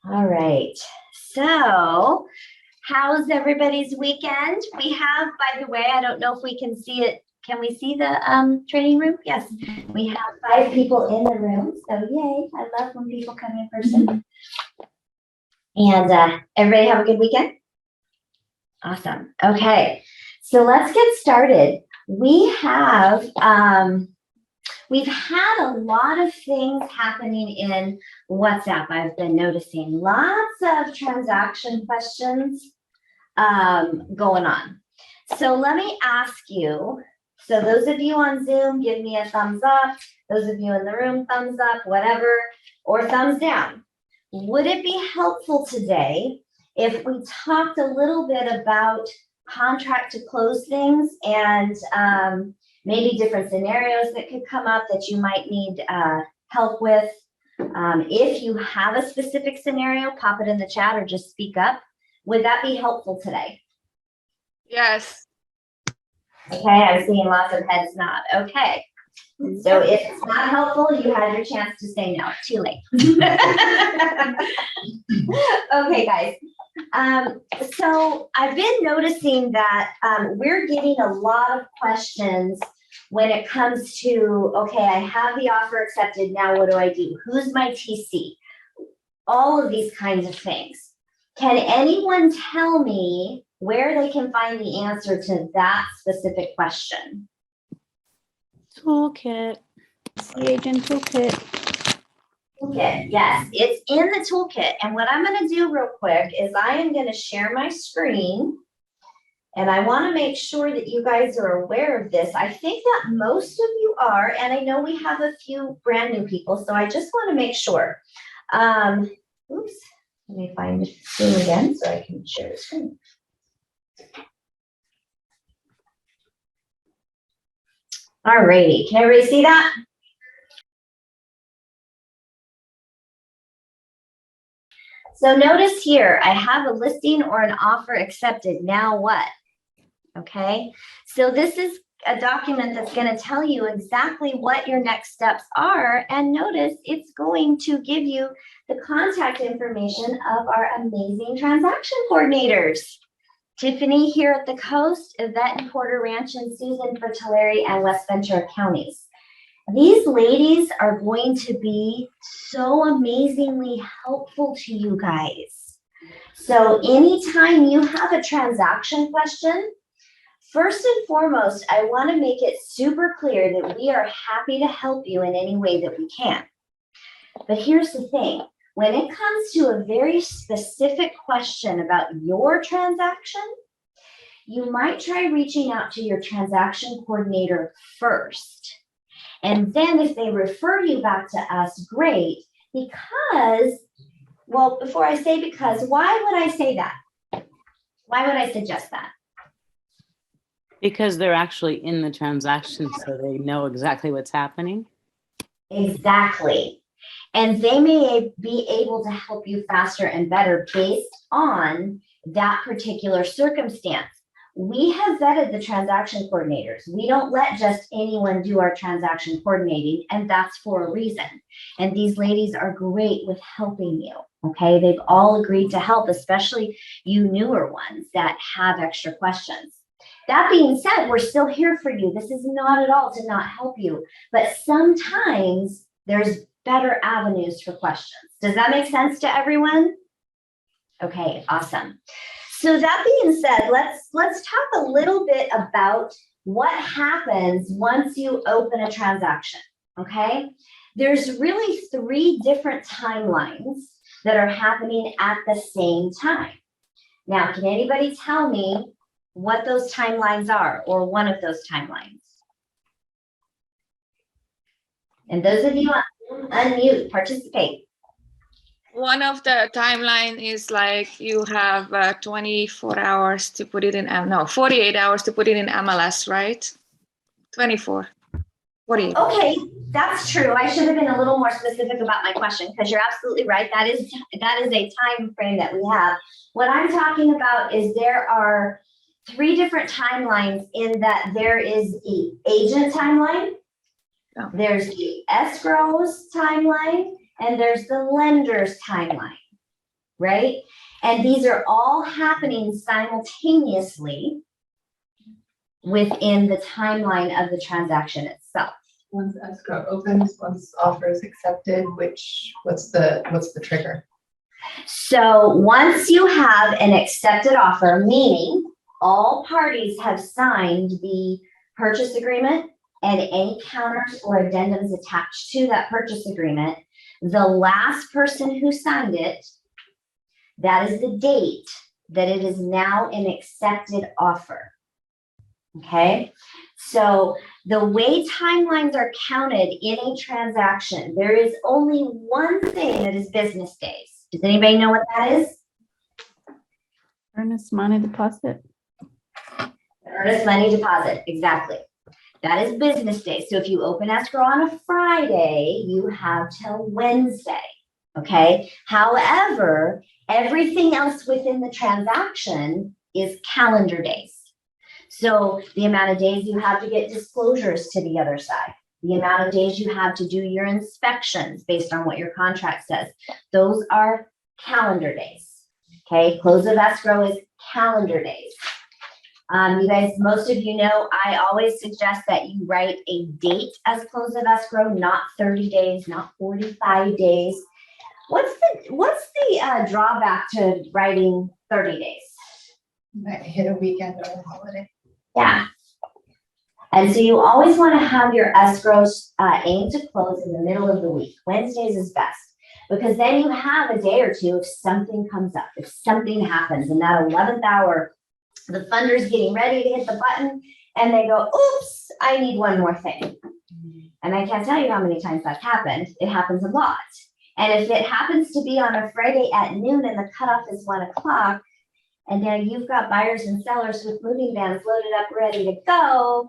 All right. So, how's everybody's weekend? We have, by the way, I don't know if we can see it. Can we see the training room? Yes, we have 5 people in the room. So, yay. I love when people come in person. And everybody have a good weekend? Awesome. Okay. So, let's get started. We've had a lot of things happening in WhatsApp. I've been noticing lots of transaction questions going on. So let me ask you, so those of you on Zoom, give me a thumbs up. Those of you in the room, thumbs up, whatever, or thumbs down. Would it be helpful today if we talked a little bit about contract to close things and maybe different scenarios that could come up that you might need help with? If you have a specific scenario, pop it in the chat or just speak up. Would that be helpful today? Yes. Okay, I'm seeing lots of heads nod. Okay. So if it's not helpful, you had your chance to say no. Too late. Okay, guys. So I've been noticing that we're getting a lot of questions when it comes to, okay, I have the offer accepted. Now what do I do? Who's my TC? All of these kinds of things. Can anyone tell me where they can find the answer to that specific question? Toolkit. The agent toolkit. Toolkit, yes, it's in the toolkit. And what I'm going to do real quick is I am going to share my screen. And I want to make sure that you guys are aware of this. I think that most of you are, and I know we have a few brand new people, so I just want to make sure. Oops, let me find the screen again so I can share the screen. All righty, can everybody see that? So notice here, I have a listing or an offer accepted. Now what? Okay, so this is a document that's going to tell you exactly what your next steps are. And notice it's going to give you the contact information of our amazing transaction coordinators. Tiffany here at the coast, Yvette in Porter Ranch, and Susan for Tulare and West Ventura counties. These ladies are going to be so amazingly helpful to you guys. So anytime you have a transaction question, first and foremost, I want to make it super clear that we are happy to help you in any way that we can. But here's the thing. When it comes to a very specific question about your transaction, you might try reaching out to your transaction coordinator first. And then if they refer you back to us, great. Because, well, before I say because, why would I say that? Why would I suggest that? Because they're actually in the transaction, so they know exactly what's happening. Exactly. And they may be able to help you faster and better based on that particular circumstance. We have vetted the transaction coordinators. We don't let just anyone do our transaction coordinating, and that's for a reason. And these ladies are great with helping you. Okay, they've all agreed to help, especially you newer ones that have extra questions. That being said, we're still here for you. This is not at all to not help you, but sometimes there's better avenues for questions. Does that make sense to everyone? Okay, awesome. So that being said, let's talk a little bit about what happens once you open a transaction, okay? There's really 3 different timelines that are happening at the same time. Now, can anybody tell me what those timelines are, or one of those timelines? And those of you unmute, participate. One of the timeline is like you have 24 hours to put it in, no, 48 hours to put it in MLS, right? 24, 48. Okay, that's true. I should have been a little more specific about my question because you're absolutely right. That is a time frame that we have. What I'm talking about is there are 3 different timelines in that there is the agent timeline, there's the escrow's timeline, and there's the lender's timeline. right? And these are all happening simultaneously within the timeline of the transaction itself. Once escrow opens, once offer is accepted, what's the trigger? So once you have an accepted offer, meaning all parties have signed the purchase agreement and any counters or addendums attached to that purchase agreement, the last person who signed it, that is the date that it is now an accepted offer. Okay, so the way timelines are counted in a transaction, there is only one thing that is business days. Does anybody know what that is? Earnest money deposit. Earnest money deposit, exactly. That is business days. So if you open escrow on a Friday, you have till Wednesday. Okay. However, everything else within the transaction is calendar days. So the amount of days you have to get disclosures to the other side, the amount of days you have to do your inspections based on what your contract says, those are calendar days. Okay, close of escrow is calendar days. You guys, most of you know, I always suggest that you write a date as close of escrow, not 30 days, not 45 days. What's the drawback to writing 30 days? Might hit a weekend or a holiday. Yeah. And so you always want to have your escrows aim to close in the middle of the week. Wednesdays is best because then you have a day or two if something comes up, if something happens in that 11th hour, the funder's getting ready to hit the button and they go, oops, I need one more thing. And I can't tell you how many times that's happened. It happens a lot. And if it happens to be on a Friday at noon and the cutoff is 1 o'clock, and now you've got buyers and sellers with moving vans loaded up, ready to go,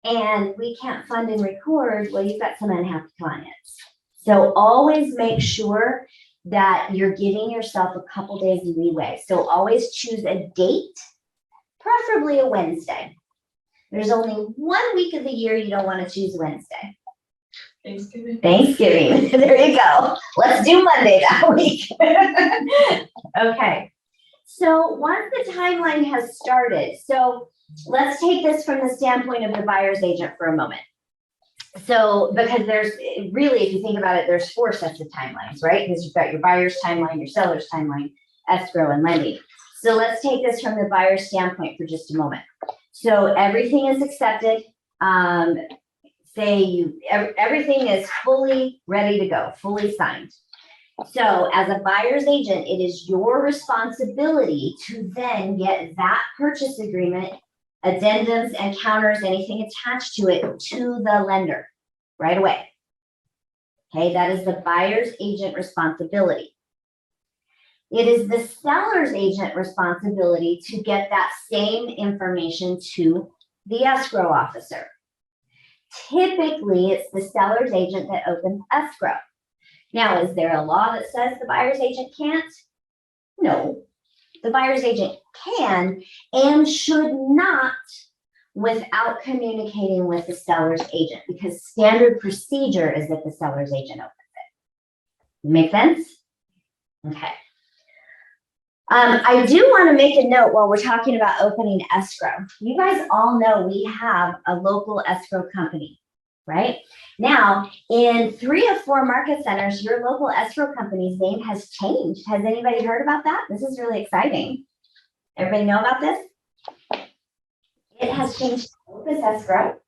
and we can't fund and record, well, you've got some unhappy clients. So always make sure that you're giving yourself a couple days leeway. So always choose a date, preferably a Wednesday. There's only 1 week of the year you don't want to choose Wednesday. Thanksgiving. Thanksgiving. There you go. Let's do Monday that week. Okay. So once the timeline has started, so let's take this from the standpoint of the buyer's agent for a moment. So because there's really, if you think about it, there's 4 sets of timelines, right? Because you've got your buyer's timeline, your seller's timeline, escrow, and lending. So let's take this from the buyer's standpoint for just a moment. So everything is accepted. Everything is fully ready to go, fully signed. So as a buyer's agent, it is your responsibility to then get that purchase agreement, addendums and counters, anything attached to it, to the lender right away. Okay, that is the buyer's agent responsibility. It is the seller's agent responsibility to get that same information to the escrow officer. Typically, it's the seller's agent that opens escrow. Now, is there a law that says the buyer's agent can't? No. The buyer's agent can and should not without communicating with the seller's agent, because standard procedure is that the seller's agent opens it. Make sense? Okay. I do want to make a note while we're talking about opening escrow. You guys all know we have a local escrow company, right? Now, in 3 of 4 market centers, your local escrow company's name has changed. Has anybody heard about that? This is really exciting. Everybody know about this? It has changed to Opus Escrow,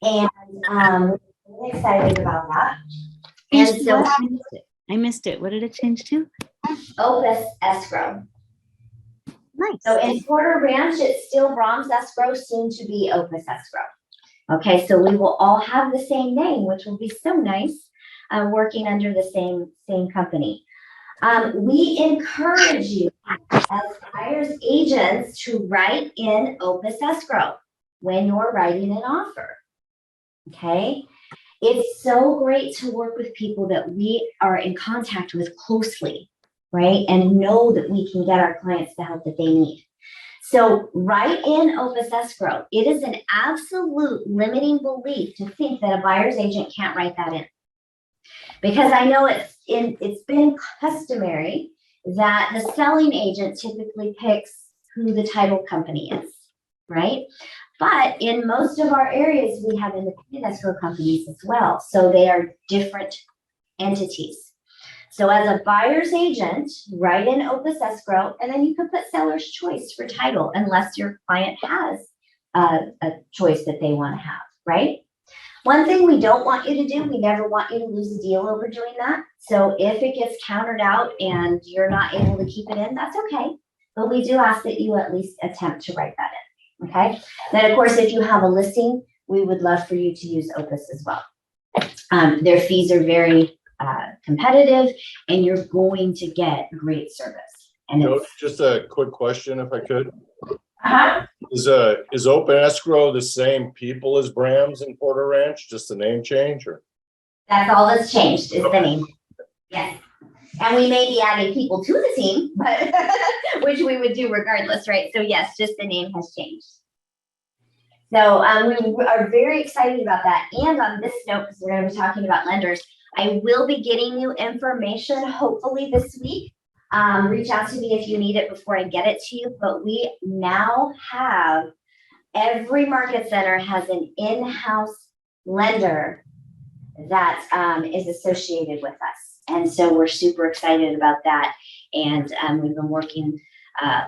and we're really excited about that. And so I missed it. What did it change to? Opus Escrow. Nice. So in Porter Ranch, it's still Brahms Escrow, soon to be Opus Escrow. Okay, so we will all have the same name, which will be so nice, working under the same company. We encourage you as buyer's agents to write in Opus Escrow when you're writing an offer. Okay, it's so great to work with people that we are in contact with closely, right? And know that we can get our clients the help that they need. So write in Opus Escrow. It is an absolute limiting belief to think that a buyer's agent can't write that in. Because I know it's been customary that the selling agent typically picks who the title company is, right? But in most of our areas, we have independent escrow companies as well. So they are different entities. So as a buyer's agent, write in Opus Escrow, and then you could put seller's choice for title unless your client has a choice that they want to have, right? One thing we don't want you to do, we never want you to lose a deal over doing that. So if it gets countered out and you're not able to keep it in, that's okay. But we do ask that you at least attempt to write that in, okay? Then of course, if you have a listing, we would love for you to use Opus as well. Their fees are very competitive and you're going to get great service. And Jodi, it's, just a quick question if I could. uh-huh. Is Open Escrow the same people as Bram's in Porter Ranch, just the name change or? That's all that's changed is the name. Yes. And we may be adding people to the team, but which we would do regardless, right? So yes, just the name has changed. So we are very excited about that. And on this note, because we're going to be talking about lenders, I will be getting you information hopefully this week. Reach out to me if you need it before I get it to you. But we now have every market center has an in-house lender that is associated with us. And so we're super excited about that. And we've been working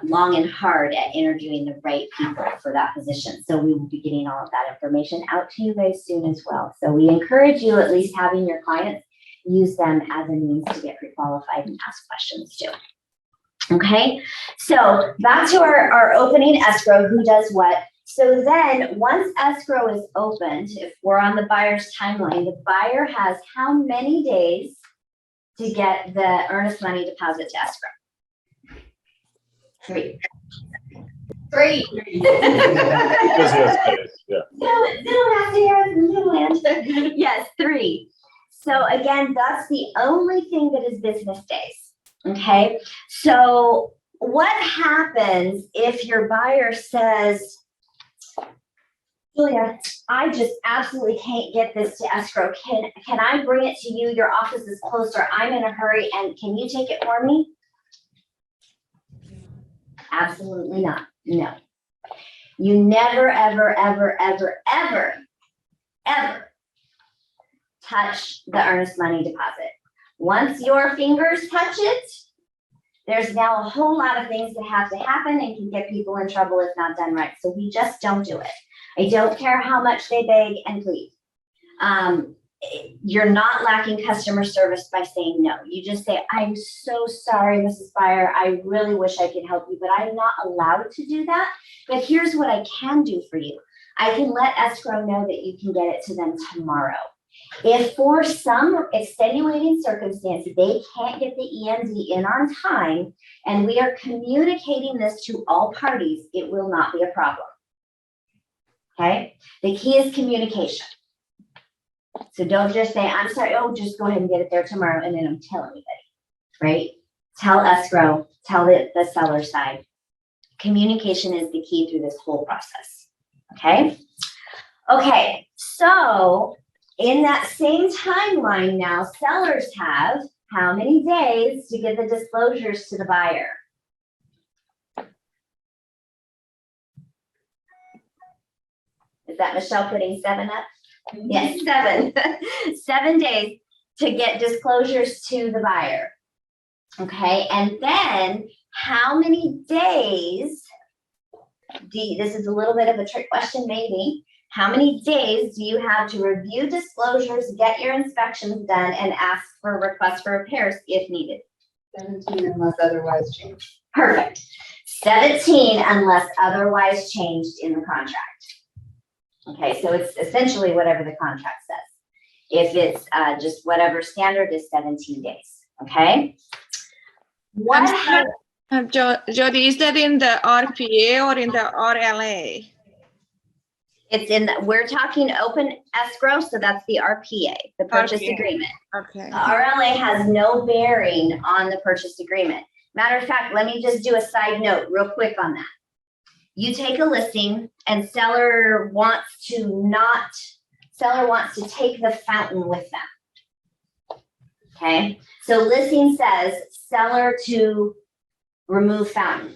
long and hard at interviewing the right people for that position. So we will be getting all of that information out to you guys soon as well. So we encourage you at least having your clients use them as a means to get pre-qualified and ask questions too. Okay, so back to our opening escrow, who does what? So then once escrow is opened, if we're on the buyer's timeline, the buyer has how many days to get the earnest money deposit to escrow? 3. Because yes, yeah. Don't have to hear it from the answer. Yes, 3. So again, that's the only thing that is business days. Okay. So what happens if your buyer says, Julia, I just absolutely can't get this to escrow. Can I bring it to you? Your office is closed or I'm in a hurry and can you take it for me? Absolutely not. No. You never, ever, ever, ever, ever, ever touch the earnest money deposit. Once your fingers touch it, there's now a whole lot of things that have to happen and can get people in trouble if not done right. So we just don't do it. I don't care how much they beg and plead. You're not lacking customer service by saying no. You just say, I'm so sorry, Mrs. Buyer. I really wish I could help you, but I'm not allowed to do that. But here's what I can do for you. I can let escrow know that you can get it to them tomorrow. If for some extenuating circumstance, they can't get the EMD in on time, and we are communicating this to all parties, it will not be a problem. Okay? The key is communication. So don't just say, I'm sorry, oh, just go ahead and get it there tomorrow, and then don't tell anybody, right? Tell escrow, tell the seller side. Communication is the key through this whole process, okay? Okay, so in that same timeline now, sellers have how many days to get the disclosures to the buyer? Is that Michelle putting 7 up? Yes, 7. 7 days to get disclosures to the buyer. Okay, and then how many days, this is a little bit of a trick question maybe, how many days do you have to review disclosures, get your inspections done, and ask for requests for repairs if needed? 17 unless otherwise changed. Perfect. 17 unless otherwise changed in the contract. Okay, so it's essentially whatever the contract says. If it's just whatever standard is 17 days, okay? What Jodi, is that in the RPA or in the RLA? It's in, we're talking open escrow, so that's the RPA, the purchase RPA. agreement. Okay. The RLA has no bearing on the purchase agreement. Matter of fact, let me just do a side note real quick on that. You take a listing and seller wants to take the fountain with them. Okay, so listing says seller to remove fountain.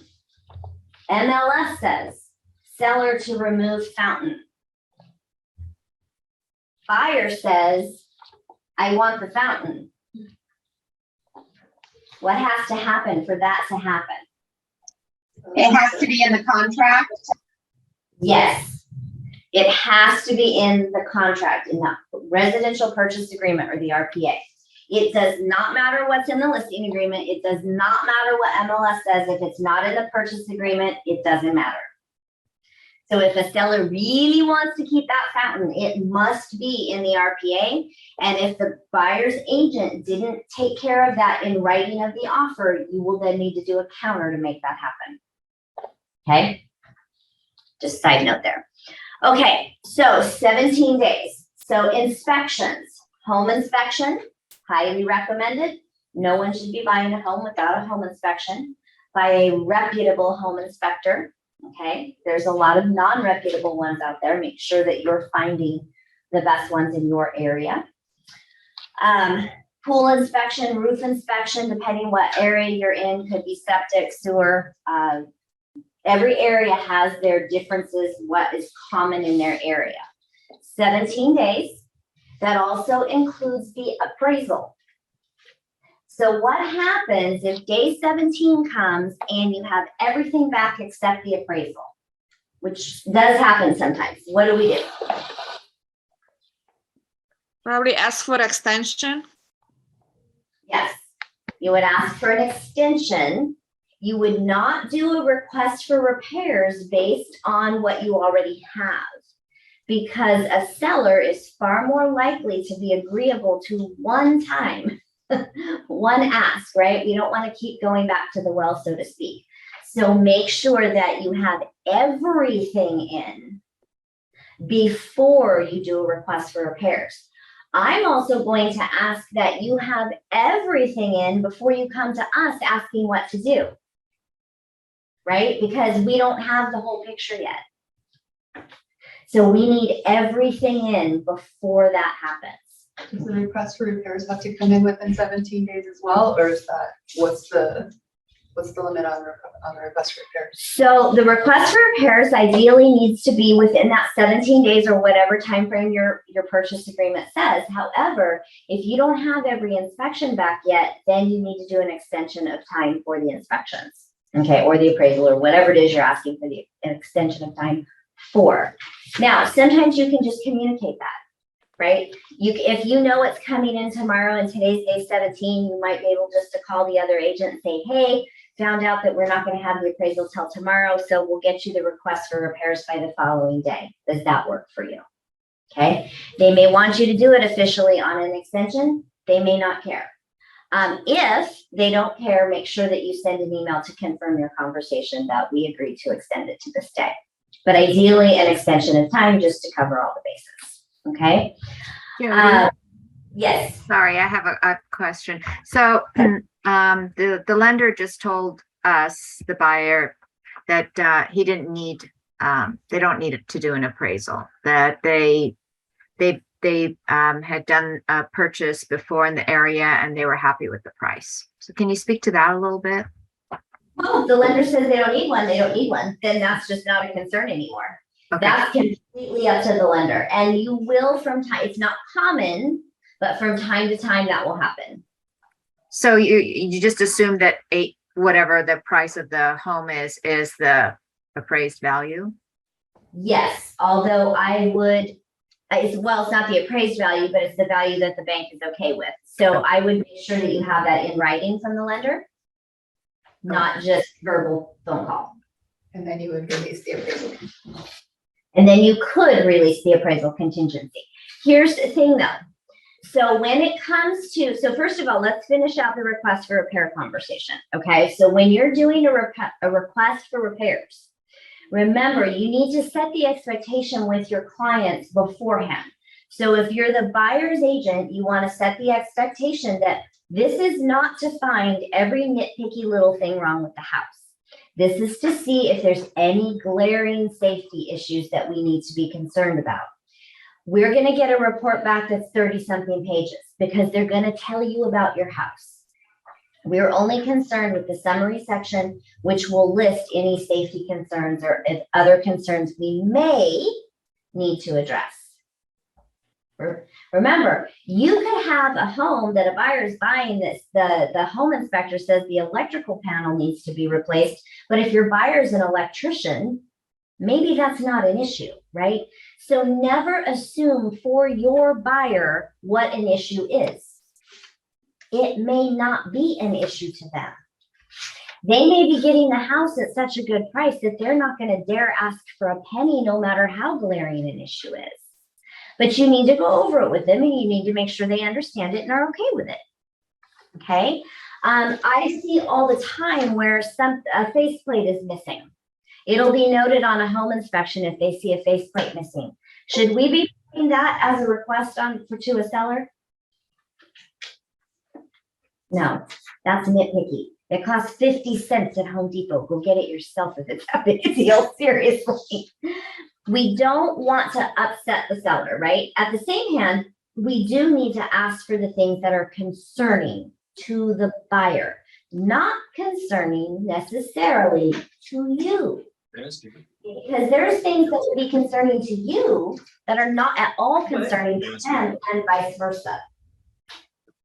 MLS says seller to remove fountain. Buyer says, I want the fountain. What has to happen for that to happen? It has to be in the contract. Yes, it has to be in the contract, in the residential purchase agreement or the RPA. It does not matter what's in the listing agreement. It does not matter what MLS says. If it's not in the purchase agreement, it doesn't matter. So if a seller really wants to keep that fountain, it must be in the RPA. And if the buyer's agent didn't take care of that in writing of the offer, you will then need to do a counter to make that happen. Okay? Just side note there. Okay, so 17 days. So inspections, home inspection, highly recommended. No one should be buying a home without a home inspection by a reputable home inspector. Okay, there's a lot of non-reputable ones out there. Make sure that you're finding the best ones in your area. Pool inspection, roof inspection, depending what area you're in, could be septic, sewer. Every area has their differences, what is common in their area. 17 days. That also includes the appraisal. So what happens if day 17 comes and you have everything back except the appraisal, which does happen sometimes? What do we do? Probably ask for extension. Yes, you would ask for an extension. You would not do a request for repairs based on what you already have, because a seller is far more likely to be agreeable to one time, one ask, right? We don't want to keep going back to the well, so to speak. So make sure that you have everything in before you do a request for repairs. I'm also going to ask that you have everything in before you come to us asking what to do, right? Because we don't have the whole picture yet. So we need everything in before that happens. Does the request for repairs have to come in within 17 days as well, or is that, what's the limit on the request for repairs? So the request for repairs ideally needs to be within that 17 days or whatever time frame your purchase agreement says. However, if you don't have every inspection back yet, then you need to do an extension of time for the inspections, okay, or the appraisal or whatever it is you're asking for the extension of time for. Now, sometimes you can just communicate that, right? If you know it's coming in tomorrow and today's day 17, you might be able just to call the other agent and say, hey, found out that we're not going to have the appraisal till tomorrow, so we'll get you the request for repairs by the following day. Does that work for you? Okay. They may want you to do it officially on an extension. They may not care. If they don't care, make sure that you send an email to confirm your conversation that we agreed to extend it to this day. But ideally, an extension of time just to cover all the bases. Okay. Jodi, Yes. sorry, I have a question. So the lender just told us, the buyer, that he didn't need, they don't need to do an appraisal, that they had done a purchase before in the area and they were happy with the price. So can you speak to that a little bit? Well, if the lender says they don't need one, they don't need one. Then that's just not a concern anymore. Okay. That's completely up to the lender. And you will from time, it's not common, but from time to time that will happen. So you just assume that whatever the price of the home is the appraised value? Yes, although I would, it's not the appraised value, but it's the value that the bank is okay with. So I would make sure that you have that in writing from the lender, not just verbal phone call. And then you would release the appraisal. And then you could release the appraisal contingency. Here's the thing though. So when it comes to, so first of all, let's finish out the request for repair conversation. Okay, so when you're doing a request for repairs, remember, you need to set the expectation with your clients beforehand. So if you're the buyer's agent, you want to set the expectation that this is not to find every nitpicky little thing wrong with the house. This is to see if there's any glaring safety issues that we need to be concerned about. We're going to get a report back that's 30-something pages. because they're going to tell you about your house. We're only concerned with the summary section, which will list any safety concerns or if other concerns we may need to address. Remember, you could have a home that a buyer is buying this, the home inspector says the electrical panel needs to be replaced, but if your buyer's an electrician, maybe that's not an issue, right? So never assume for your buyer what an issue is. It may not be an issue to them. They may be getting the house at such a good price that they're not going to dare ask for a penny, no matter how glaring an issue is. But you need to go over it with them and you need to make sure they understand it and are okay with it. Okay. I see all the time where a faceplate is missing. It'll be noted on a home inspection if they see a faceplate missing. Should we be putting that as a request to a seller? No, that's nitpicky. It costs 50 cents at Home Depot. Go get it yourself if it's a big deal, seriously. We don't want to upset the seller, right? At the same hand, we do need to ask for the things that are concerning to the buyer, not concerning necessarily to you. Because there's things that will be concerning to you that are not at all concerning to them and vice versa.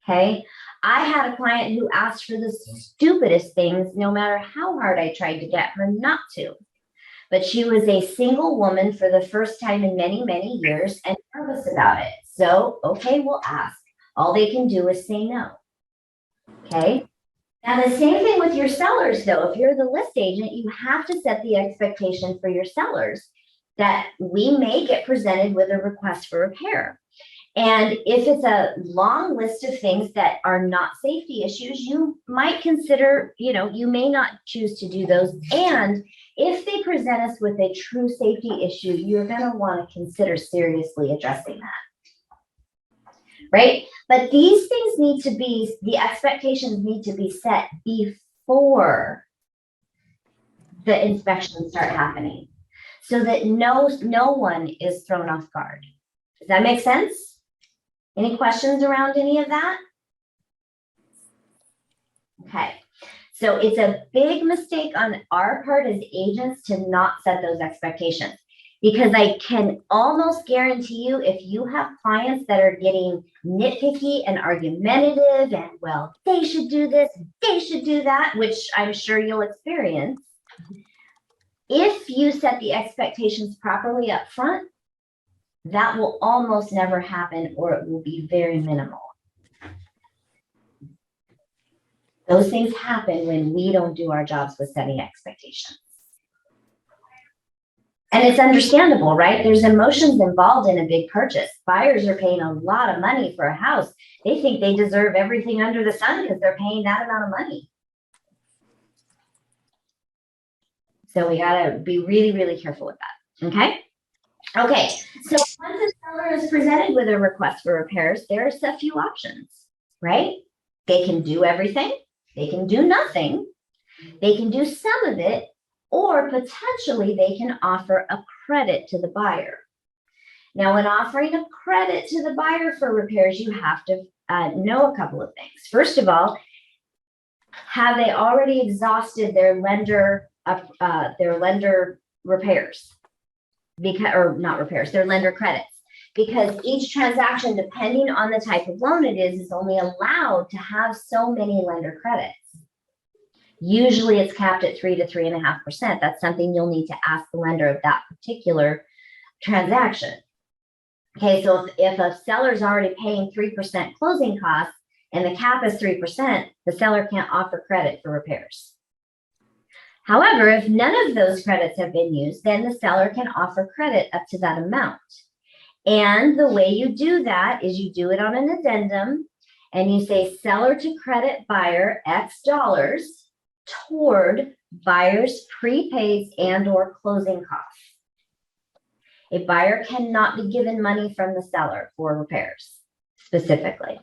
Okay. I had a client who asked for the stupidest things, no matter how hard I tried to get her not to. But she was a single woman for the first time in many, many years and nervous about it. So, okay, we'll ask. All they can do is say no. Okay. Now, the same thing with your sellers, though. If you're the list agent, you have to set the expectation for your sellers that we may get presented with a request for repair. And if it's a long list of things that are not safety issues, you might consider, you may not choose to do those. And if they present us with a true safety issue, you're going to want to consider seriously addressing that. Right? But these things the expectations need to be set before the inspections start happening so that no one is thrown off guard. Does that make sense? Any questions around any of that? Okay. So it's a big mistake on our part as agents to not set those expectations, because I can almost guarantee you if you have clients that are getting nitpicky and argumentative and, well, they should do this, they should do that, which I'm sure you'll experience. If you set the expectations properly up front, that will almost never happen, or it will be very minimal. Those things happen when we don't do our jobs with setting expectations. And it's understandable, right? There's emotions involved in a big purchase. Buyers are paying a lot of money for a house. They think they deserve everything under the sun because they're paying that amount of money. So we got to be really, really careful with that. Okay. Okay, so once the seller is presented with a request for repairs, there's a few options, right? They can do everything, they can do nothing, they can do some of it, or potentially they can offer a credit to the buyer. Now, when offering a credit to the buyer for repairs, you have to know a couple of things. First of all, have they already exhausted their lender repairs? Their lender credits, because each transaction, depending on the type of loan it is only allowed to have so many lender credits. Usually it's capped at 3 to 3.5%. That's something you'll need to ask the lender of that particular transaction. Okay, so if a seller's already paying 3% closing costs and the cap is 3%, the seller can't offer credit for repairs. However, if none of those credits have been used, then the seller can offer credit up to that amount. And the way you do that is you do it on an addendum and you say seller to credit buyer X dollars toward buyer's prepaid and or closing costs. A buyer cannot be given money from the seller for repairs specifically.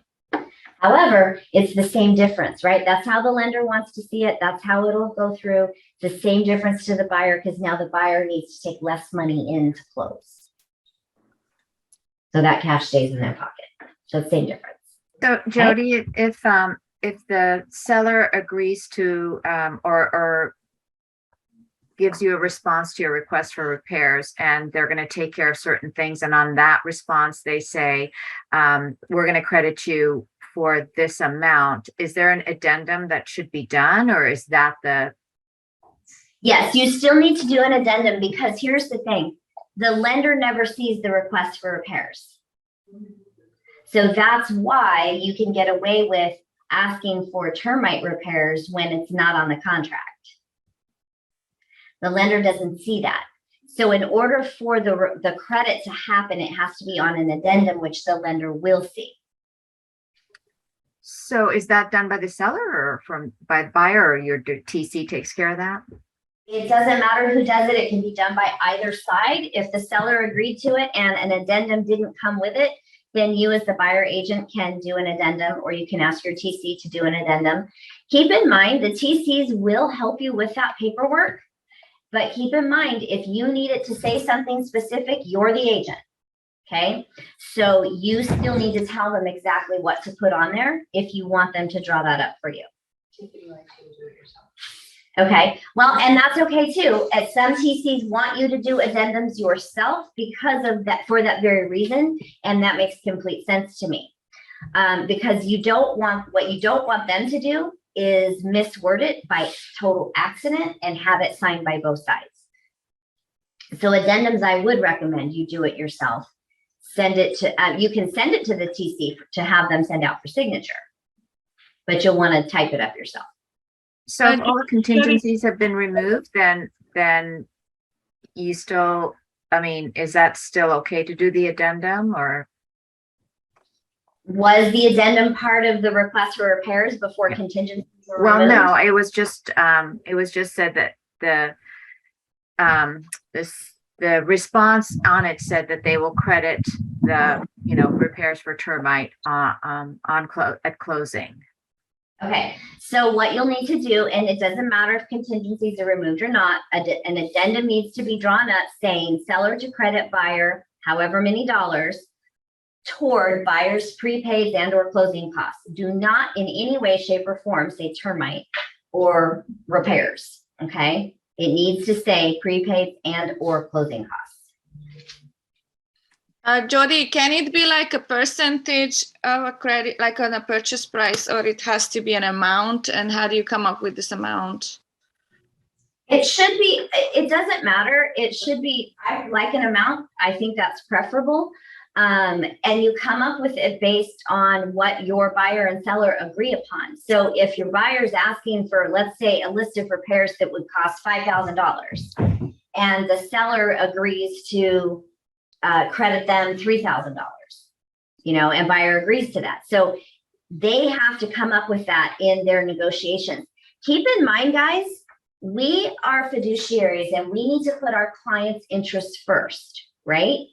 However, it's the same difference, right? That's how the lender wants to see it. That's how it'll go through. The same difference to the buyer, because now the buyer needs to take less money in to close. So that cash stays in their pocket. So same difference. So Jody, if the seller agrees to, or gives you a response to your request for repairs, and they're gonna take care of certain things, and on that response, they say, we're gonna credit you for this amount, is there an addendum that should be done, or is that the, Yes, you still need to do an addendum because here's the thing. The lender never sees the request for repairs. So that's why you can get away with asking for termite repairs when it's not on the contract. The lender doesn't see that. So in order for the credit to happen, it has to be on an addendum, which the lender will see. so is that done by the seller or by the buyer, or your TC takes care of that? It doesn't matter who does it. It can be done by either side. If the seller agreed to it and an addendum didn't come with it, then you as the buyer agent can do an addendum, or you can ask your TC to do an addendum. Keep in mind, the TCs will help you with that paperwork, but keep in mind, if you need it to say something specific, you're the agent, okay? So you still need to tell them exactly what to put on there if you want them to draw that up for you. Tiffany likes you to do it yourself. Okay, well, and that's okay too. At some TCs want you to do addendums yourself because of that, for that very reason, and that makes complete sense to me. Because you don't want, what you don't want them to do is misword it by total accident and have it signed by both sides. So addendums, I would recommend you do it yourself. Send it to, you can send it to the TC to have them send out for signature, but you'll want to type it up yourself. So if all the contingencies have been removed, then you still, I mean, is that still okay to do the addendum, or? Was the addendum part of the request for repairs before contingencies were Well, removed? no, it was just said that the response on it said that they will credit the, repairs for termite at closing. Okay, so what you'll need to do, and it doesn't matter if contingencies are removed or not, an addendum needs to be drawn up saying seller to credit buyer however many dollars toward buyer's prepaid and or closing costs. Do not in any way, shape, or form say termite or repairs, okay? It needs to say prepaid and or closing costs. Jodi, can it be like a percentage of a credit, like on a purchase price, or it has to be an amount? And how do you come up with this amount? It should be, it doesn't matter. It should be, I like an amount. I think that's preferable. And you come up with it based on what your buyer and seller agree upon. So if your buyer's asking for, let's say, a list of repairs that would cost $5,000 and the seller agrees to credit them $3,000, and buyer agrees to that. So they have to come up with that in their negotiations. Keep in mind, guys, we are fiduciaries and we need to put our clients' interests first, right?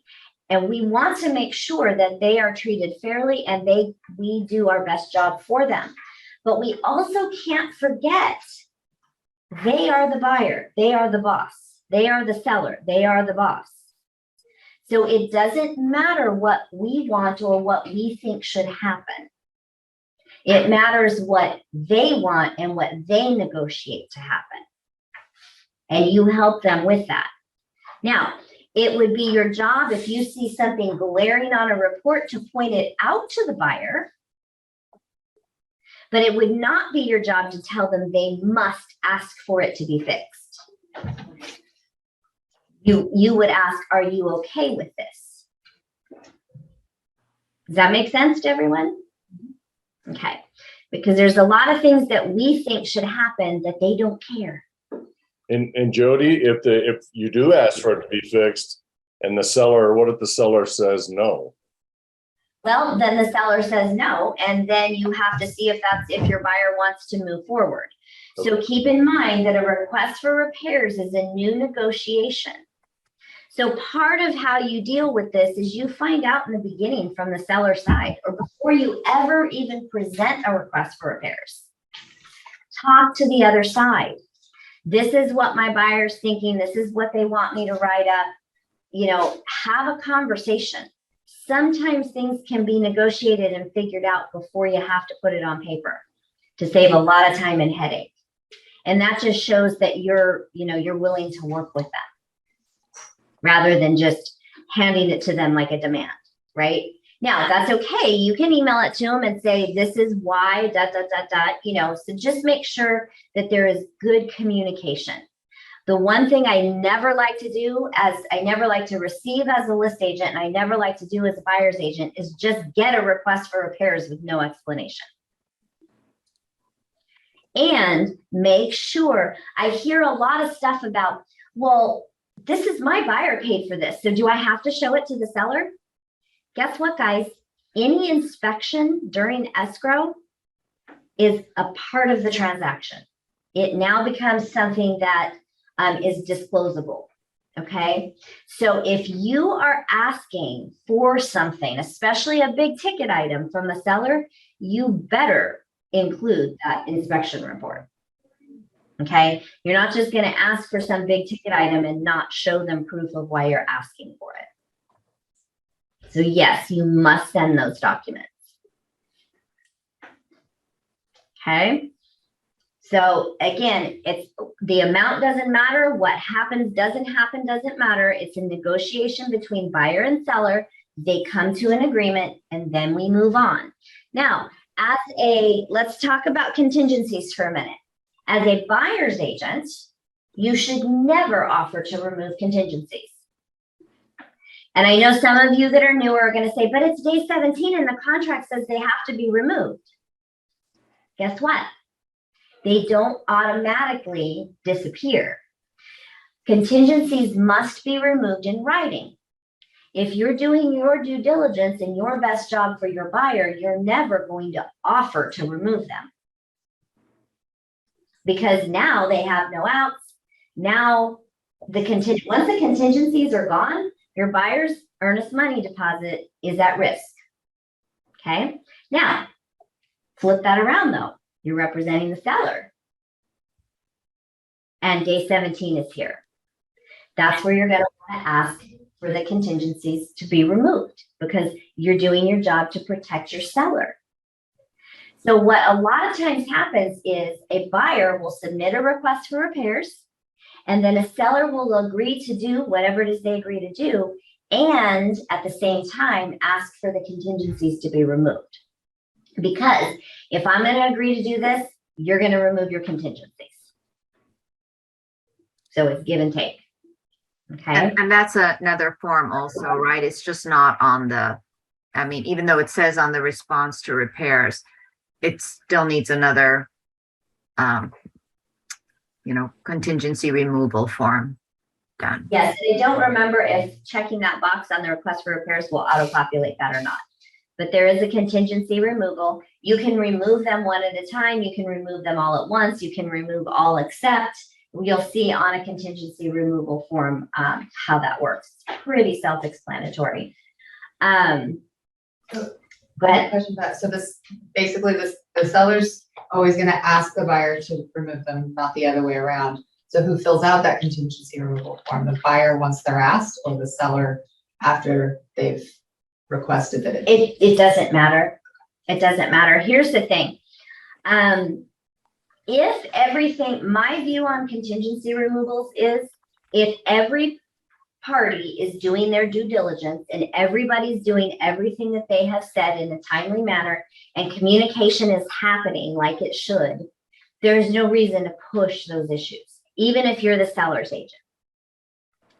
And we want to make sure that they are treated fairly and we do our best job for them. But we also can't forget they are the buyer, they are the boss, they are the seller, they are the boss. So it doesn't matter what we want or what we think should happen. It matters what they want and what they negotiate to happen. And you help them with that. Now, it would be your job if you see something glaring on a report to point it out to the buyer, but it would not be your job to tell them they must ask for it to be fixed. You would ask, are you okay with this? Does that make sense to everyone? Okay, because there's a lot of things that we think should happen that they don't care. And Jodi, if you do ask for it to be fixed and the seller, what if the seller says no? Well, then the seller says no, and then you have to see if your buyer wants to move forward. So keep in mind that a request for repairs is a new negotiation. So part of how you deal with this is you find out in the beginning from the seller side, or before you ever even present a request for repairs. Talk to the other side. This is what my buyer's thinking. This is what they want me to write up. Have a conversation. sometimes things can be negotiated and figured out before you have to put it on paper to save a lot of time and headache. And that just shows that you're willing to work with them rather than just handing it to them like a demand, right? Now, that's okay. You can email it to them and say, this is why, ... So just make sure that there is good communication. The one thing I never like to do, as I never like to receive as a list agent, and I never like to do as a buyer's agent, is just get a request for repairs with no explanation. And make sure, I hear a lot of stuff about, well, this is my buyer paid for this, so do I have to show it to the seller? Guess what, guys? Any inspection during escrow is a part of the transaction. It now becomes something that is disclosable, okay? So if you are asking for something, especially a big ticket item from the seller, you better include that inspection report, okay? You're not just gonna ask for some big ticket item and not show them proof of why you're asking for it. So yes, you must send those documents, okay? So again, it's the amount doesn't matter. What happens doesn't happen doesn't matter. It's a negotiation between buyer and seller. They come to an agreement and then we move on. Now, let's talk about contingencies for a minute. As a buyer's agent, you should never offer to remove contingencies. And I know some of you that are newer are going to say, but it's day 17 and the contract says they have to be removed. Guess what? They don't automatically disappear. Contingencies must be removed in writing. If you're doing your due diligence and your best job for your buyer, you're never going to offer to remove them. Because now they have no outs. Now, once the contingencies are gone, your buyer's earnest money deposit is at risk. Okay? Now, flip that around though. You're representing the seller. And day 17 is here. That's where you're going to want to ask for the contingencies to be removed because you're doing your job to protect your seller. So what a lot of times happens is a buyer will submit a request for repairs and then a seller will agree to do whatever it is they agree to do and at the same time ask for the contingencies to be removed. Because if I'm going to agree to do this, you're going to remove your contingencies. So it's give and take. Okay. And that's another form also, right? It's just not on even though it says on the response to repairs, it still needs another, contingency removal form done. Yes. And I don't remember if checking that box on the request for repairs will auto-populate that or not. But there is a contingency removal. You can remove them one at a time. You can remove them all at once. You can remove all except. You'll see on a contingency removal form how that works. It's pretty self-explanatory. Go ahead. Question about, so this, basically the seller's always gonna ask the buyer to remove them, not the other way around. So who fills out that contingency removal form? The buyer once they're asked or the seller after they've requested that it doesn't matter. It doesn't matter. Here's the thing. If everything, my view on contingency removals is if every party is doing their due diligence and everybody's doing everything that they have said in a timely manner and communication is happening like it should, there's no reason to push those issues, even if you're the seller's agent.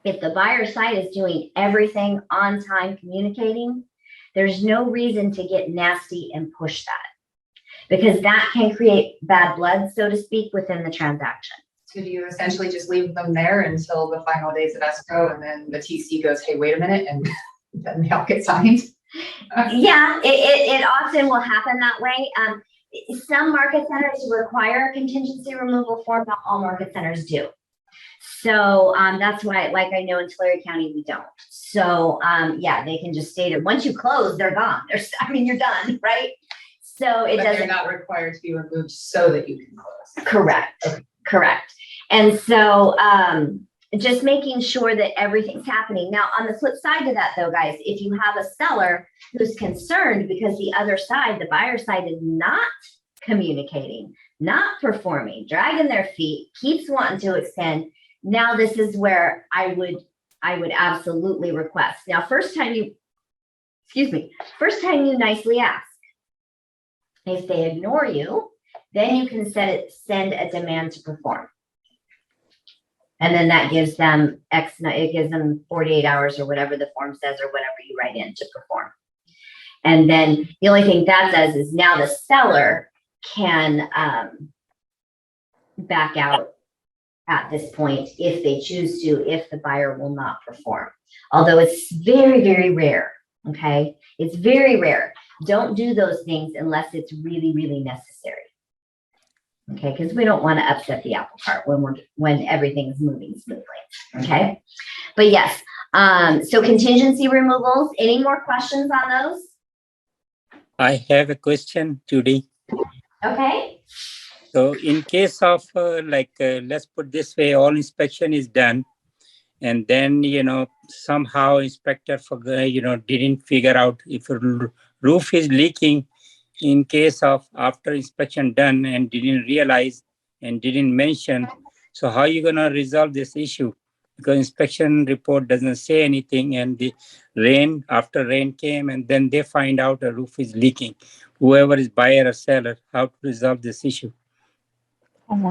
If the buyer side is doing everything on time communicating, there's no reason to get nasty and push that because that can create bad blood, so to speak, within the transaction. So do you essentially just leave them there until the final days of escrow and then the TC goes, hey, wait a minute, and then they all get signed? Yeah, it often will happen that way. Some market centers require a contingency removal form, not all market centers do. So that's why, like I know in Tulare County, we don't. So yeah, they can just state it. Once you close, they're gone. You're done, right? So it doesn't. They're not required to be removed so that you can close. Correct. Okay. Correct. And so just making sure that everything's happening. Now, on the flip side to that though, guys, if you have a seller who's concerned because the other side, the buyer side, is not communicating, not performing, dragging their feet, keeps wanting to extend, now this is where I would absolutely request. Now, first time you nicely ask. If they ignore you, then you can send a demand to perform. And then that gives them it gives them 48 hours or whatever the form says or whatever you write in to perform. And then the only thing that does is now the seller can back out at this point if they choose to, if the buyer will not perform. Although it's very, very rare, okay? It's very rare. Don't do those things unless it's really, really necessary. Okay, because we don't want to upset the apple cart when everything's moving smoothly. Okay, but yes, so contingency removals. Any more questions on those? I have a question, Judy. Okay. So in case of let's put this way, all inspection is done. And then, somehow inspector didn't figure out if a roof is leaking in case of after inspection done and didn't realize and didn't mention. So how are you going to resolve this issue? Because inspection report doesn't say anything and after rain came and then they find out a roof is leaking. Whoever is buyer or seller, how to resolve this issue?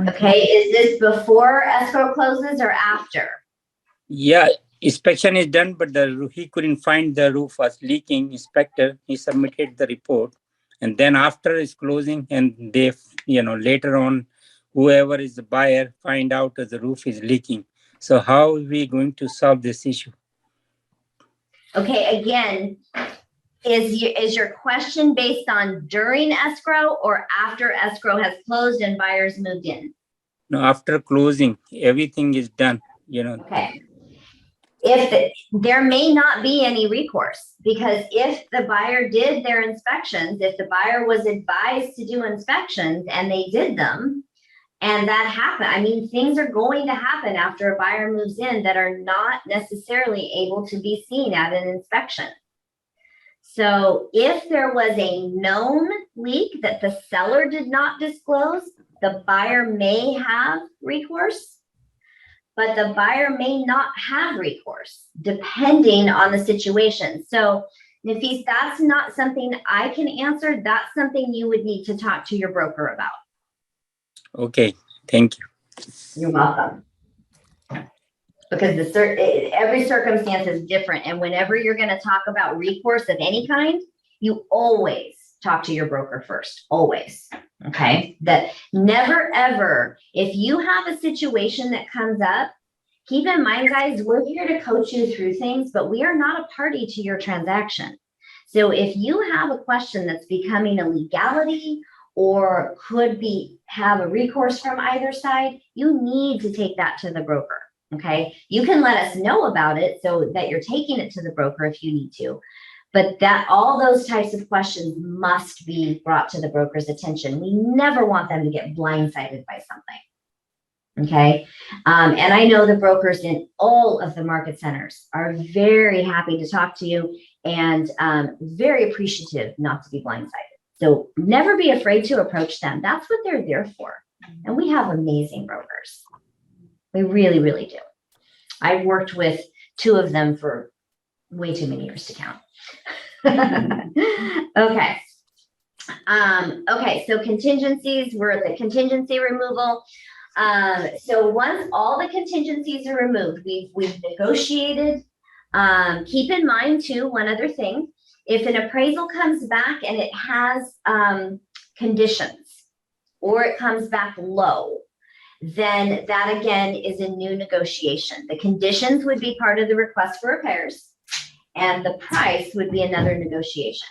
Okay, is this before escrow closes or after? Yeah, inspection is done, but he couldn't find the roof was leaking. Inspector, he submitted the report. And then after his closing and they, later on, whoever is the buyer find out that the roof is leaking. So how are we going to solve this issue? Okay, again, is your question based on during escrow or after escrow has closed and buyers moved in? No, after closing, everything is done, Okay. There may not be any recourse, because if the buyer did their inspections, if the buyer was advised to do inspections and they did them, and that happened, I mean, things are going to happen after a buyer moves in that are not necessarily able to be seen at an inspection. So if there was a known leak that the seller did not disclose, the buyer may have recourse, but the buyer may not have recourse depending on the situation. So Nafis, that's not something I can answer. That's something you would need to talk to your broker about. Okay, thank you. You're welcome. Because every circumstance is different. And whenever you're going to talk about recourse of any kind, you always talk to your broker first, always. Okay. That never, ever, if you have a situation that comes up, keep in mind, guys, we're here to coach you through things, but we are not a party to your transaction. So if you have a question that's becoming a legality or could have a recourse from either side, you need to take that to the broker. Okay. You can let us know about it so that you're taking it to the broker if you need to. But all those types of questions must be brought to the broker's attention. We never want them to get blindsided by something. Okay. And I know the brokers in all of the market centers are very happy to talk to you and very appreciative not to be blindsided. So never be afraid to approach them. That's what they're there for. And we have amazing brokers. We really, really do. I've worked with 2 of them for way too many years to count. Okay. Okay, so contingencies, we're at the contingency removal. So once all the contingencies are removed, we've negotiated. Keep in mind too, one other thing, if an appraisal comes back and it has conditions or it comes back low, then that again is a new negotiation. The conditions would be part of the request for repairs and the price would be another negotiation.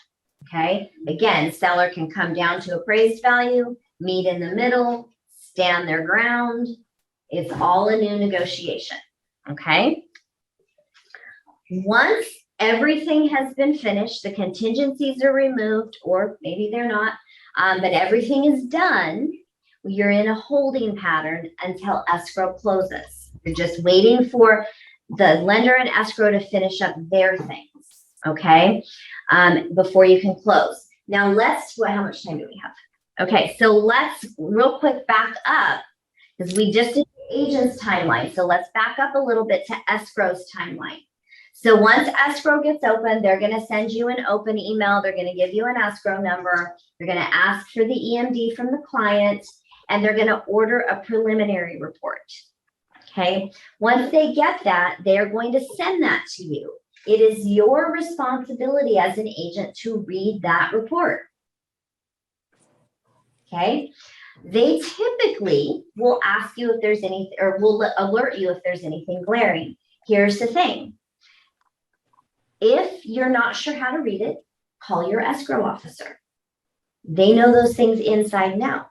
Okay, again, seller can come down to appraised value, meet in the middle, stand their ground. It's all a new negotiation. Okay. Once everything has been finished, the contingencies are removed, or maybe they're not, but everything is done. You're in a holding pattern until escrow closes. You're just waiting for the lender and escrow to finish up their things, okay? Before you can close. Now how much time do we have? Okay, so let's real quick back up because we just did the agent's timeline. So let's back up a little bit to escrow's timeline. So once escrow gets open, they're going to send you an open email. They're going to give you an escrow number. They're going to ask for the EMD from the client, and they're going to order a preliminary report. Okay. Once they get that, they're going to send that to you. It is your responsibility as an agent to read that report. Okay. They typically will ask you if there's anything, or will alert you if there's anything glaring. Here's the thing. If you're not sure how to read it, call your escrow officer. They know those things inside and out.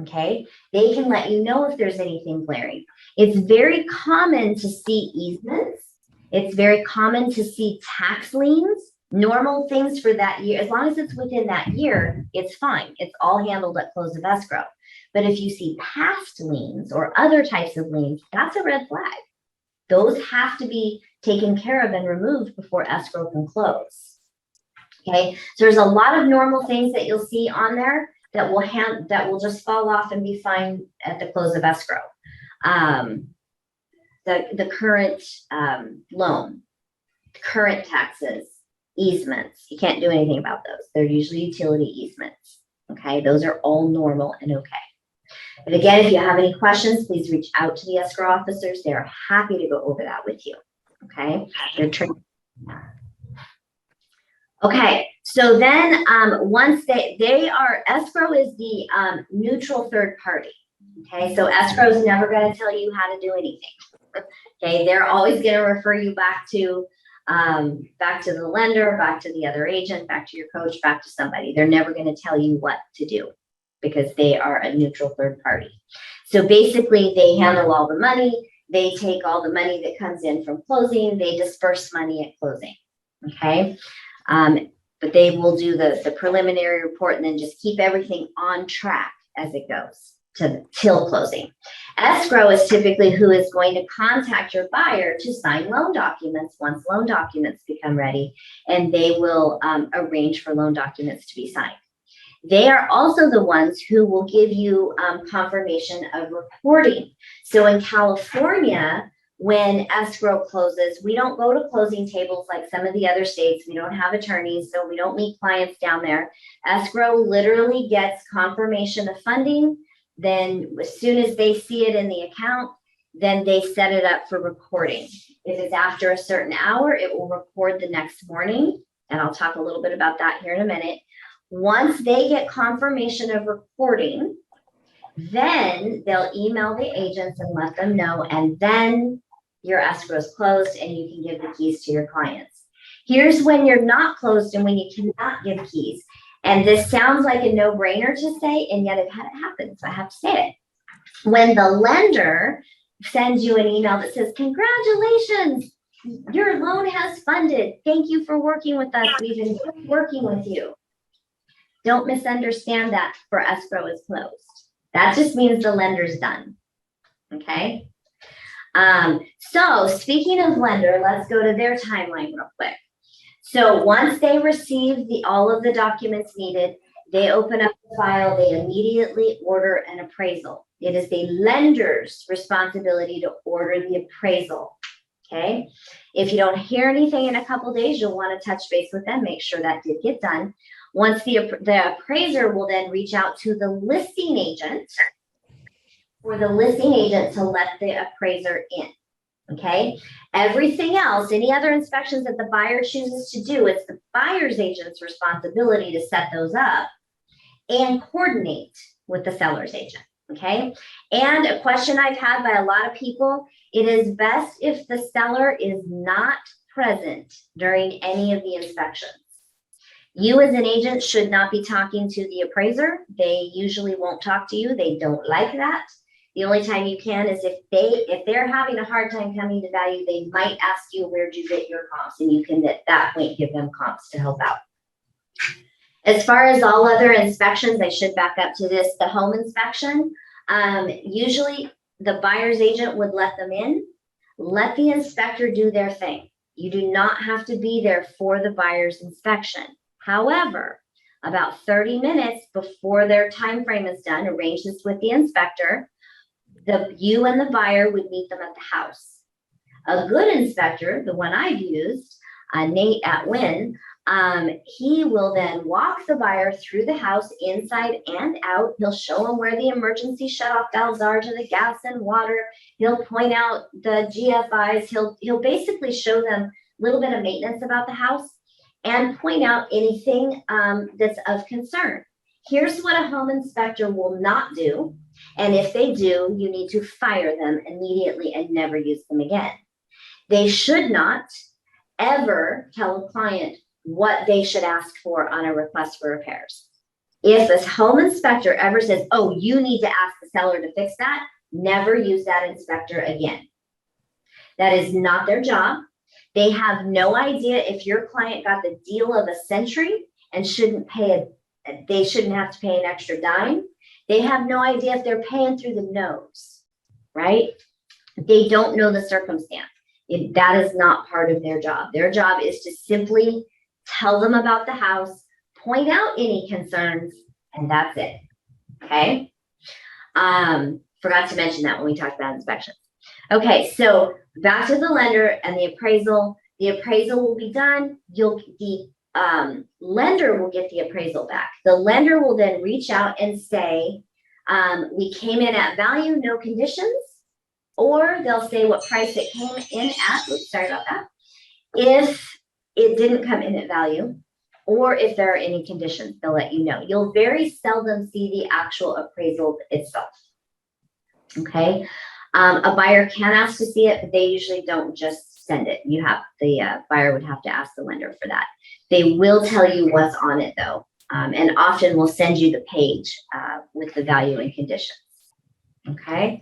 Okay. They can let you know if there's anything glaring. It's very common to see easements. It's very common to see tax liens, normal things for that year. As long as it's within that year, it's fine. It's all handled at close of escrow. But if you see past liens or other types of liens, that's a red flag. Those have to be taken care of and removed before escrow can close. Okay, so there's a lot of normal things that you'll see on there that will just fall off and be fine at the close of escrow. The current loan, current taxes, easements, you can't do anything about those. They're usually utility easements. Okay, those are all normal and okay. But again, if you have any questions, please reach out to the escrow officers. They are happy to go over that with you. Okay, they're trained. Okay, so then once escrow is the neutral third party. Okay, so escrow is never going to tell you how to do anything. Okay, they're always going to refer you back to the lender, back to the other agent, back to your coach, back to somebody. They're never going to tell you what to do because they are a neutral third party. So basically, they handle all the money. They take all the money that comes in from closing. They disperse money at closing. Okay. But they will do the preliminary report and then just keep everything on track as it goes till closing. Escrow is typically who is going to contact your buyer to sign loan documents once loan documents become ready, and they will arrange for loan documents to be signed. They are also the ones who will give you confirmation of reporting. So in California, when escrow closes, we don't go to closing tables like some of the other states. We don't have attorneys, so we don't meet clients down there. Escrow literally gets confirmation of funding. Then as soon as they see it in the account, then they set it up for recording. If it's after a certain hour, it will record the next morning. And I'll talk a little bit about that here in a minute. Once they get confirmation of recording, then they'll email the agents and let them know, and then your escrow is closed and you can give the keys to your clients. Here's when you're not closed and when you cannot give keys. And this sounds like a no-brainer to say, and yet I've had it happen, so I have to say it. When the lender sends you an email that says, "Congratulations, your loan has funded. Thank you for working with us. We've enjoyed working with you." Don't misunderstand that for escrow is closed. That just means the lender's done. Okay. So speaking of lender, let's go to their timeline real quick. So once they receive all of the documents needed, they open up the file, they immediately order an appraisal. It is the lender's responsibility to order the appraisal. Okay. If you don't hear anything in a couple days, you'll want to touch base with them, make sure that did get done. Once the appraiser will then reach out to the listing agent for the listing agent to let the appraiser in. Okay. Everything else, any other inspections that the buyer chooses to do, it's the buyer's agent's responsibility to set those up and coordinate with the seller's agent. Okay. And a question I've had by a lot of people, it is best if the seller is not present during any of the inspections. You as an agent should not be talking to the appraiser. They usually won't talk to you. They don't like that. The only time you can is if they're having a hard time coming to value, they might ask you, "Where'd you get your comps?" And you can at that point give them comps to help out. As far as all other inspections, I should back up to this, the home inspection. Usually the buyer's agent would let them in, let the inspector do their thing. You do not have to be there for the buyer's inspection. However, about 30 minutes before their time frame is done, arrange this with the inspector, you and the buyer would meet them at the house. A good inspector, the one I've used, Nate at Wynn, he will then walk the buyer through the house inside and out. He'll show them where the emergency shutoff valves are to the gas and water. He'll point out the GFIs. He'll basically show them a little bit of maintenance about the house and point out anything that's of concern. Here's what a home inspector will not do. And if they do, you need to fire them immediately and never use them again. They should not ever tell a client what they should ask for on a request for repairs. If a home inspector ever says, oh, you need to ask the seller to fix that, never use that inspector again. That is not their job. They have no idea if your client got the deal of a century and they shouldn't have to pay an extra dime. They have no idea if they're paying through the nose, right? They don't know the circumstance. That is not part of their job. Their job is to simply tell them about the house, point out any concerns, and that's it. Okay. Forgot to mention that when we talked about inspections. Okay, so back to the lender and the appraisal. The appraisal will be done. The lender will get the appraisal back. The lender will then reach out and say, we came in at value, no conditions, or they'll say what price it came in at. Oops, sorry about that. If it didn't come in at value, or if there are any conditions, they'll let you know. You'll very seldom see the actual appraisal itself. Okay. A buyer can ask to see it, but they usually don't just send it. The buyer would have to ask the lender for that. They will tell you what's on it though, and often will send you the page with the value and conditions. Okay.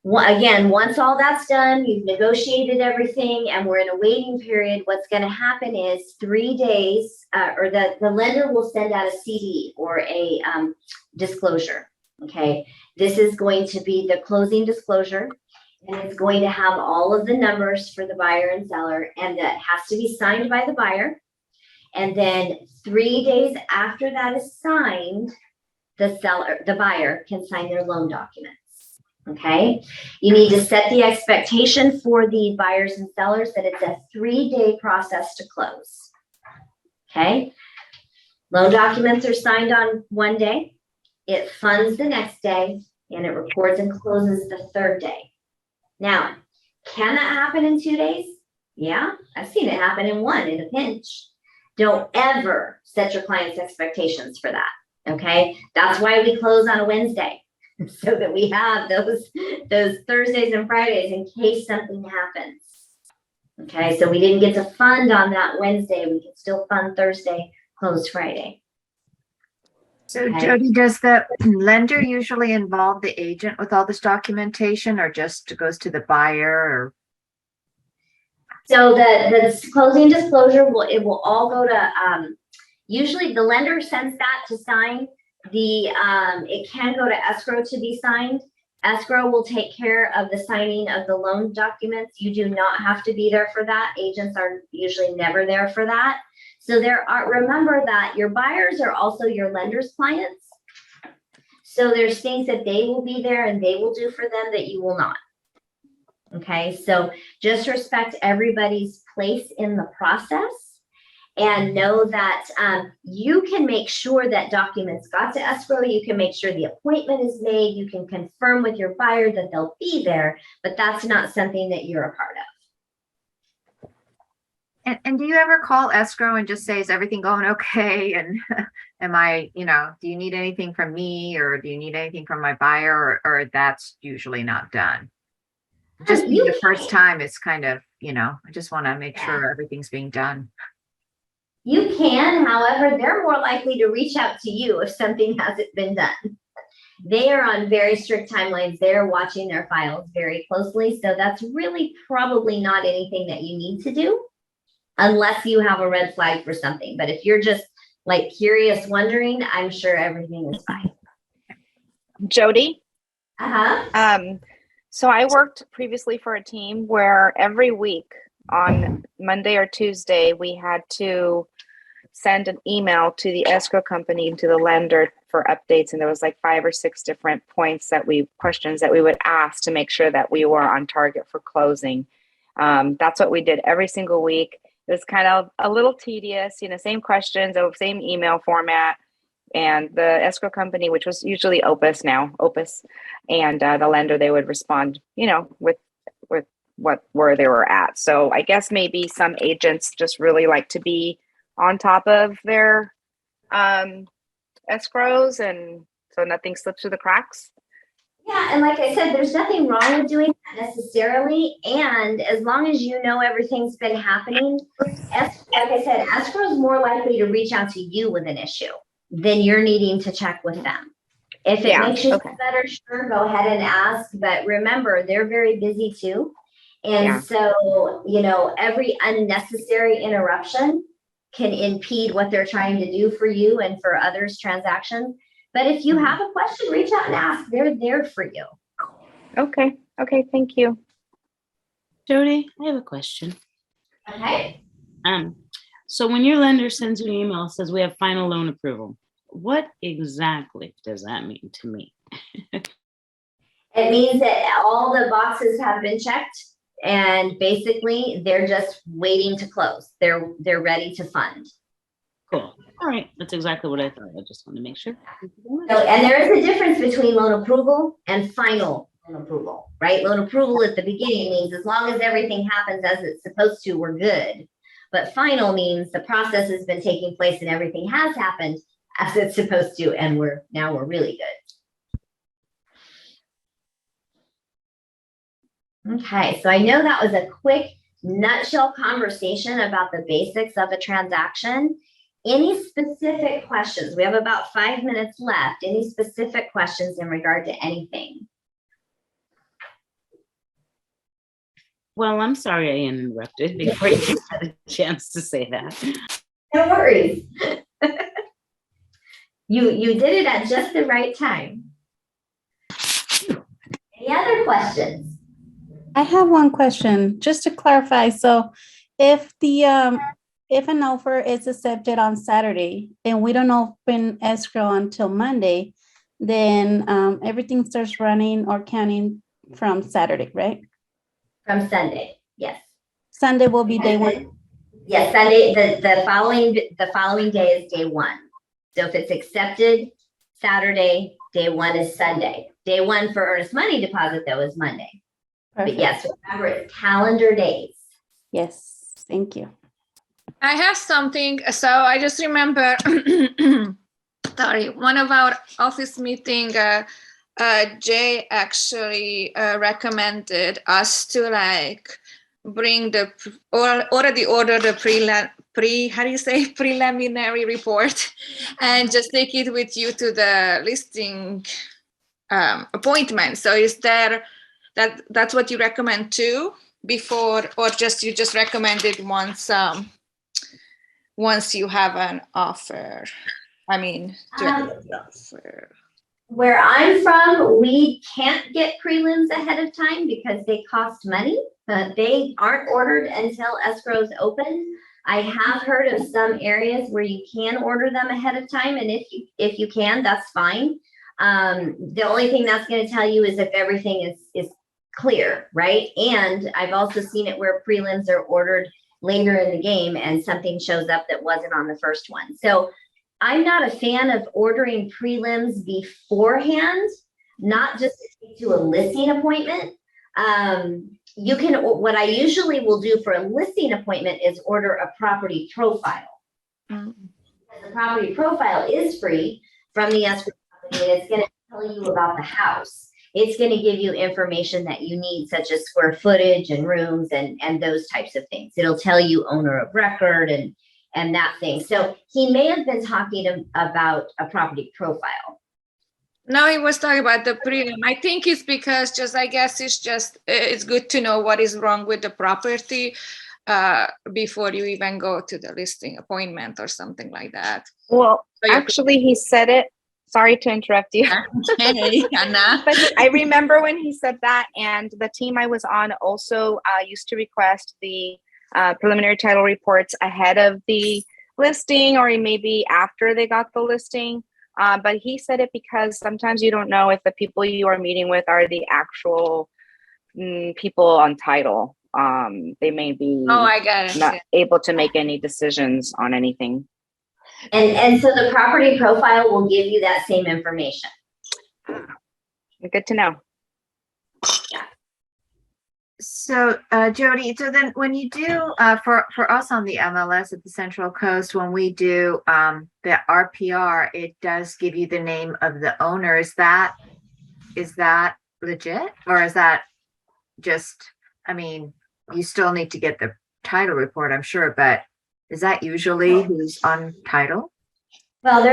Well, again, once all that's done, you've negotiated everything and we're in a waiting period, what's going to happen is 3 days, or the lender will send out a CD or a disclosure. Okay. This is going to be the closing disclosure, and it's going to have all of the numbers for the buyer and seller, and that has to be signed by the buyer. And then 3 days after that is signed, the buyer can sign their loan documents. Okay. You need to set the expectation for the buyers and sellers that it's a 3-day process to close. Okay. Loan documents are signed on one day. It funds the next day, and it records and closes the 3rd day. Now, can that happen in 2 days? Yeah, I've seen it happen in 1 in a pinch. Don't ever set your client's expectations for that. Okay. That's why we close on a Wednesday, so that we have those Thursdays and Fridays in case something happens. Okay. So we didn't get to fund on that Wednesday. We can still fund Thursday, close Friday. So Okay. Jodi, does the lender usually involve the agent with all this documentation, or just goes to the buyer? Or So the closing disclosure will all go to, usually the lender sends that to sign. It can go to escrow to be signed. Escrow will take care of the signing of the loan documents. You do not have to be there for that. Agents are usually never there for that. So remember that your buyers are also your lender's clients. So there's things that they will be there and they will do for them that you will not. Okay, so just respect everybody's place in the process and know that you can make sure that documents got to escrow. You can make sure the appointment is made. You can confirm with your buyer that they'll be there, but that's not something that you're a part of. and do you ever call escrow and just say, is everything going okay? And do you need anything from me, or do you need anything from my buyer, or that's usually not done? Just being the first time, it's kind of, I just want to make sure everything's being done. You can, however, they're more likely to reach out to you if something hasn't been done. They are on very strict timelines. They're watching their files very closely. So that's really probably not anything that you need to do unless you have a red flag for something. But if you're just like curious, wondering, I'm sure everything is fine. Jodi, Uh-huh. So I worked previously for a team where every week on Monday or Tuesday, we had to send an email to the escrow company and to the lender for updates. And there was like 5 or 6 different questions that we would ask to make sure that we were on target for closing. That's what we did every single week. It was kind of a little tedious, same questions, same email format. And the escrow company, which was usually Opus, and the lender, they would respond, with where they were at. So I guess maybe some agents just really like to be on top of their escrows, and so nothing slips through the cracks. Yeah, and like I said, there's nothing wrong with doing that necessarily. And as long as you know everything's been happening, like I said, escrow is more likely to reach out to you with an issue than you're needing to check with them. If it makes you feel better, sure, go ahead and ask. But remember, they're very busy too. And so, every unnecessary interruption can impede what they're trying to do for you and for others' transactions. But if you have a question, reach out and ask. They're there for you. Okay, thank you. Jodi, I have a question. Okay. So when your lender sends you an email that says we have final loan approval, what exactly does that mean to me? It means that all the boxes have been checked and basically they're just waiting to close. They're ready to fund. Cool. All right. That's exactly what I thought. I just wanted to make sure. So, and there is a difference between loan approval and final loan approval, right? Loan approval at the beginning means as long as everything happens as it's supposed to, we're good. But final means the process has been taking place and everything has happened as it's supposed to, and we're really good. Okay, so I know that was a quick nutshell conversation about the basics of a transaction. Any specific questions? We have about 5 minutes left. Any specific questions in regard to anything? Well, I'm sorry I interrupted before you had a chance to say that. No worries. You did it at just the right time. Any other questions? I have one question, just to clarify. So if an offer is accepted on Saturday and we don't open escrow until Monday, then everything starts running or counting from Saturday, right? From Sunday, yes. Sunday will be day one. Yes, Sunday, the following day is day one. So if it's accepted Saturday, day one is Sunday. Day one for earnest money deposit though is Monday. Perfect. But yes, remember it's calendar days. Yes, thank you. I have something. So I just remember, sorry, one of our office meeting, Jay actually recommended us to bring already order the preliminary report and just take it with you to the listing appointment. So is there that's what you recommend too before, or you just recommend it once you have an offer? I mean, offer. Where I'm from, we can't get prelims ahead of time because they cost money. They aren't ordered until escrow's open. I have heard of some areas where you can order them ahead of time, and if you can, that's fine. The only thing that's going to tell you is if everything is clear, right? And I've also seen it where prelims are ordered later in the game and something shows up that wasn't on the first one. So I'm not a fan of ordering prelims beforehand, not just to take to a listing appointment. What I usually will do for a listing appointment is order a property profile. Because the property profile is free from the escrow company, and it's going to tell you about the house. It's going to give you information that you need, such as square footage and rooms and those types of things. It'll tell you owner of record and that thing. So he may have been talking about a property profile. No, he was talking about the prelim. I think it's because it's good to know what is wrong with the property before you even go to the listing appointment or something like that. Well, actually, he said it Sorry to interrupt you. Hey, Anna. But I remember when he said that, and the team I was on also used to request the preliminary title reports ahead of the listing, or maybe after they got the listing. But he said it because sometimes you don't know if the people you are meeting with are the actual people on title. They may be Oh, I got it. not able to make any decisions on anything. And so the property profile will give you that same information. Good to know. So, Jodi, so then when you do, for us on the MLS at the Central Coast, when we do the RPR, it does give you the name of the owner. Is that legit? Or is that just, I mean, you still need to get the title report, I'm sure, but is that usually who's on title? Well,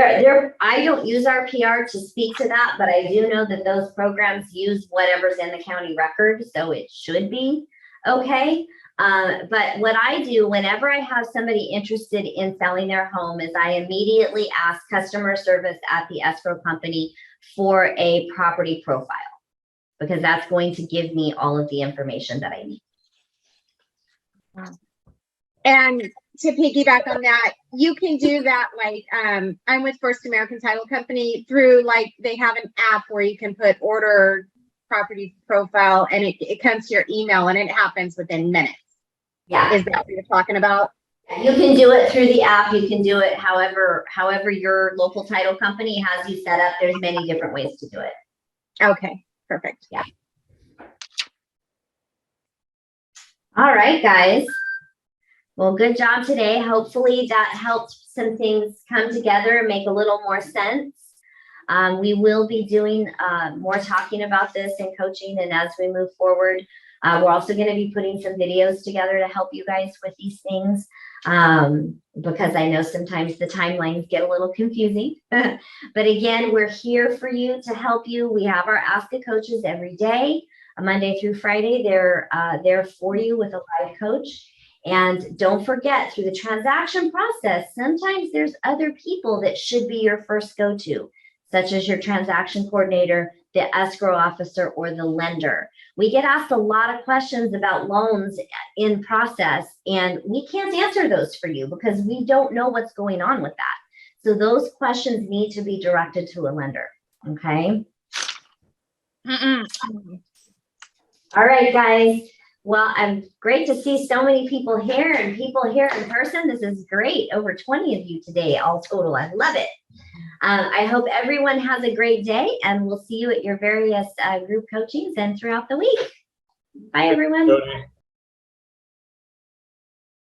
I don't use RPR to speak to that, but I do know that those programs use whatever's in the county record, so it should be okay. But what I do whenever I have somebody interested in selling their home is I immediately ask customer service at the escrow company for a property profile, because that's going to give me all of the information that I need. And to piggyback on that, you can do that like I'm with First American Title Company through like they have an app where you can put order property profile and it comes to your email and it happens within minutes. Yeah. Is that what you're talking about? You can do it through the app. You can do it however your local title company has you set up. There's many different ways to do it. Okay, perfect. Yeah. All right, guys. Well, good job today. Hopefully that helped some things come together and make a little more sense. We will be doing more talking about this and coaching, and as we move forward, we're also going to be putting some videos together to help you guys with these things, because I know sometimes the timelines get a little confusing. But again, we're here for you to help you. We have our Ask a Coaches every day, Monday through Friday. They're there for you with a live coach. And don't forget, through the transaction process, sometimes there's other people that should be your first go-to, such as your transaction coordinator, the escrow officer, or the lender. We get asked a lot of questions about loans in process, and we can't answer those for you because we don't know what's going on with that. So those questions need to be directed to a lender, okay? All right, guys. Well, I'm great to see so many people here and people here in person. This is great. Over 20 of you today, all total. I love it. I hope everyone has a great day, and we'll see you at your various group coachings and throughout the week. Bye, everyone. Jodi.